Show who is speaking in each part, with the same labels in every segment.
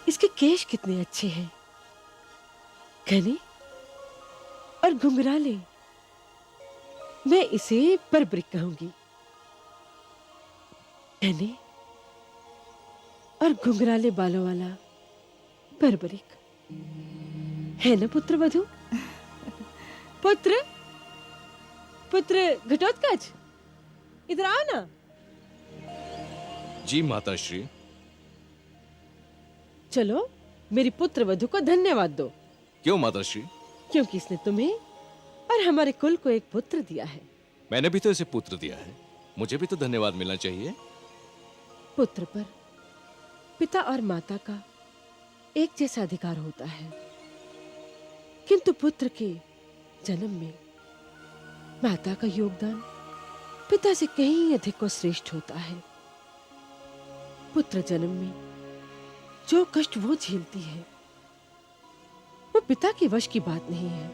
Speaker 1: इसके केश कितने अच्छे हैं, घने और घुंघराले। मैं इसे बर्बरिक कहूंगी। घने और घुंघराले बालों वाला बर्बरिक है ना पुत्र वधू? पुत्र पुत्र घटोत्कच, इधर आओ ना।
Speaker 2: जी माताश्री।
Speaker 1: चलो मेरी पुत्र वधू को धन्यवाद दो।
Speaker 2: क्यों माताश्री?
Speaker 1: क्योंकि इसने तुम्हें और हमारे कुल को एक पुत्र दिया है।
Speaker 2: मैंने भी तो इसे पुत्र दिया है, मुझे भी तो धन्यवाद मिलना चाहिए।
Speaker 1: पुत्र पर पिता और माता का एक जैसा अधिकार होता है, किंतु पुत्र के जन्म में माता का योगदान पिता से कहीं अधिक और श्रेष्ठ होता है। पुत्र जन्म में जो कष्ट वो झेलती है वो पिता के वश की बात नहीं है।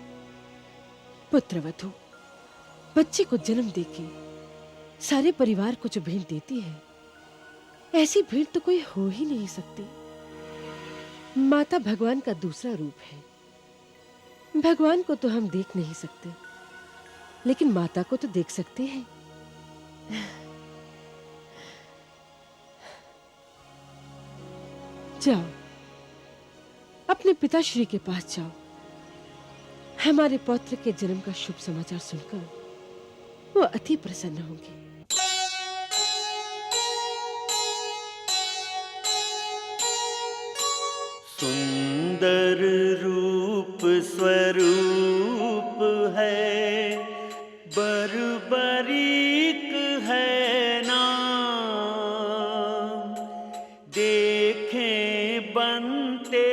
Speaker 1: पुत्रवधू बच्चे को जन्म देके सारे परिवार को जो भेंट देती है, ऐसी भेंट तो कोई हो ही नहीं सकती। माता भगवान का दूसरा रूप है। भगवान को तो हम देख नहीं सकते, लेकिन माता को तो देख सकते हैं। जाओ, अपने पिताश्री के पास जाओ। हमारे पौत्र के जन्म का शुभ समाचार सुनकर वो अति प्रसन्न होंगे।
Speaker 3: सुंदर रूप स्वरूप है, बर्बरीक है नाम। देखें बनते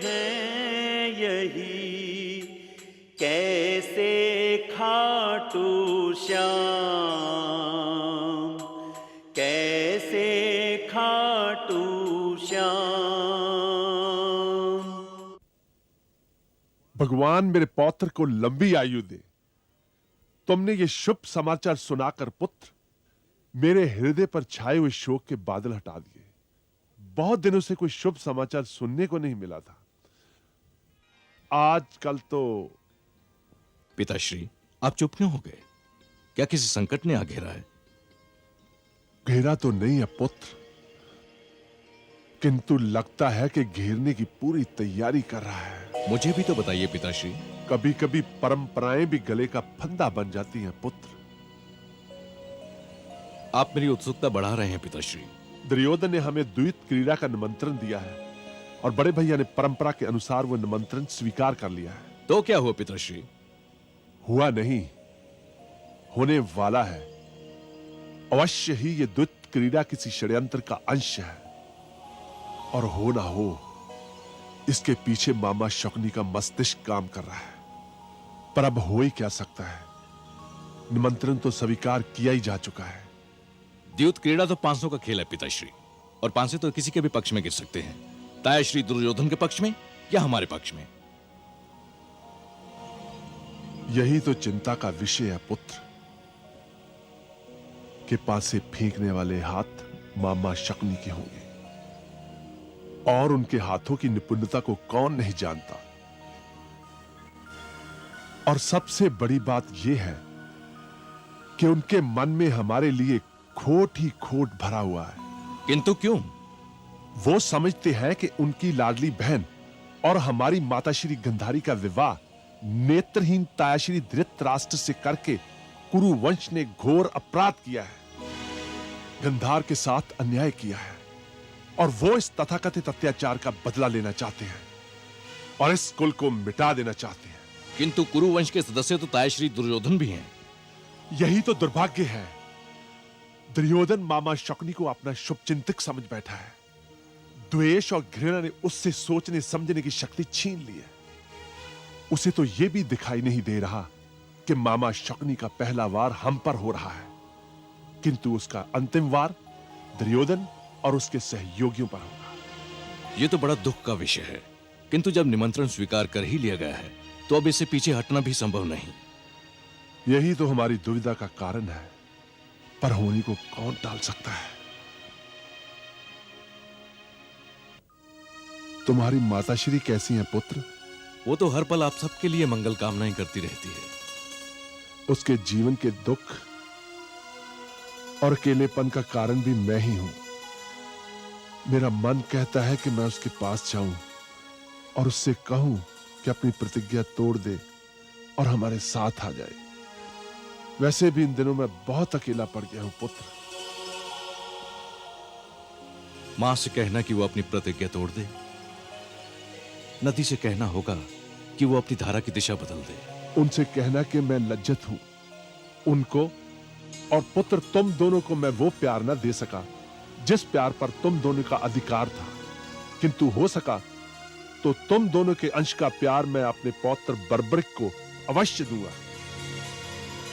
Speaker 3: हैं यही कैसे खाटू श्याम, कैसे खाटू श्याम।
Speaker 4: भगवान मेरे पौत्र को लंबी आयु दे। तुमने ये शुभ समाचार सुनाकर पुत्र मेरे हृदय पर छाए हुए शोक के बादल हटा दिए। बहुत दिनों से कोई शुभ समाचार सुनने को नहीं मिला था। आजकल तो।
Speaker 2: पिताश्री, आप चुप क्यों हो गए? क्या किसी संकट ने आ घेरा है?
Speaker 4: घेरा तो नहीं है पुत्र, किंतु लगता है कि घेरने की पूरी तैयारी कर रहा है।
Speaker 2: मुझे भी तो बताइए पिताश्री।
Speaker 4: कभी कभी परंपराएं भी गले का फंदा बन जाती हैं पुत्र।
Speaker 2: आप मेरी उत्सुकता बढ़ा रहे हैं पिताश्री।
Speaker 4: दुर्योधन ने हमें द्वैत क्रीड़ा का निमंत्रण दिया है और बड़े भैया ने परंपरा के अनुसार वो निमंत्रण स्वीकार कर लिया है।
Speaker 2: तो क्या हुआ पिताश्री?
Speaker 4: हुआ नहीं, होने वाला है। अवश्य ही ये द्वैत क्रीड़ा किसी षड्यंत्र का अंश है, और हो ना हो इसके पीछे मामा शकुनी का मस्तिष्क काम कर रहा है। पर अब हो ही क्या सकता है, निमंत्रण तो स्वीकार किया ही जा चुका है।
Speaker 2: द्यूत क्रीड़ा तो पांसों का खेल है पिताश्री, और पांसे तो किसी के भी पक्ष में गिर सकते हैं। तायाश्री दुर्योधन के पक्ष में या हमारे पक्ष में।
Speaker 4: यही तो चिंता का विषय है पुत्र, कि पासे फेंकने वाले हाथ मामा शकुनी के होंगे, और उनके हाथों की निपुणता को कौन नहीं जानता। और सबसे बड़ी बात यह है कि उनके मन में हमारे लिए खोट ही खोट भरा हुआ है।
Speaker 2: किंतु क्यों?
Speaker 4: वो समझते हैं कि उनकी लाडली बहन और हमारी माताश्री गंधारी का विवाह नेत्रहीन तायाश्री धृतराष्ट्र से करके कुरु वंश ने घोर अपराध किया है, गंधार के साथ अन्याय किया है, और वो इस तथाकथित अत्याचार का बदला लेना चाहते हैं और इस कुल को मिटा देना चाहते हैं।
Speaker 2: किंतु कुरु वंश के सदस्य तो तायाश्री दुर्योधन भी हैं।
Speaker 4: यही तो दुर्भाग्य है। दुर्योधन मामा शकुनी को अपना शुभचिंतक समझ बैठा है। द्वेष और घृणा ने उससे सोचने समझने की शक्ति छीन ली है। उसे तो यह भी दिखाई नहीं दे रहा कि मामा शकुनी का पहला वार हम पर हो रहा है, किंतु उसका अंतिम वार दुर्योधन और उसके सहयोगियों पर होगा।
Speaker 2: यह तो बड़ा दुख का विषय है, किंतु जब निमंत्रण स्वीकार कर ही लिया गया है तो अब इससे पीछे हटना भी संभव नहीं।
Speaker 4: यही तो हमारी दुविधा का कारण है, पर होनी को कौन टाल सकता है। तुम्हारी माताश्री कैसी हैं पुत्र?
Speaker 2: वो तो हर पल आप सबके लिए मंगल कामनाएं करती रहती है।
Speaker 4: उसके जीवन के दुख और अकेलेपन का कारण भी मैं ही हूं। मेरा मन कहता है कि मैं उसके पास जाऊं और उससे कहूं कि अपनी प्रतिज्ञा तोड़ दे और हमारे साथ आ जाए। वैसे भी इन दिनों मैं बहुत अकेला पड़ गया हूं पुत्र।
Speaker 2: मां से कहना कि वो अपनी प्रतिज्ञा तोड़ दे। नदी से कहना होगा कि वो अपनी धारा की दिशा बदल दे।
Speaker 4: उनसे कहना कि मैं लज्जित हूं। उनको और पुत्र तुम दोनों को मैं वो प्यार न दे सका जिस प्यार पर तुम दोनों का अधिकार था, किंतु हो सका तो तुम दोनों के अंश का प्यार मैं अपने पौत्र बर्बरिक को अवश्य दूंगा।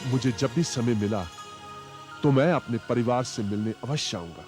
Speaker 4: मुझे जब भी समय मिला तो मैं अपने परिवार से मिलने अवश्य आऊंगा।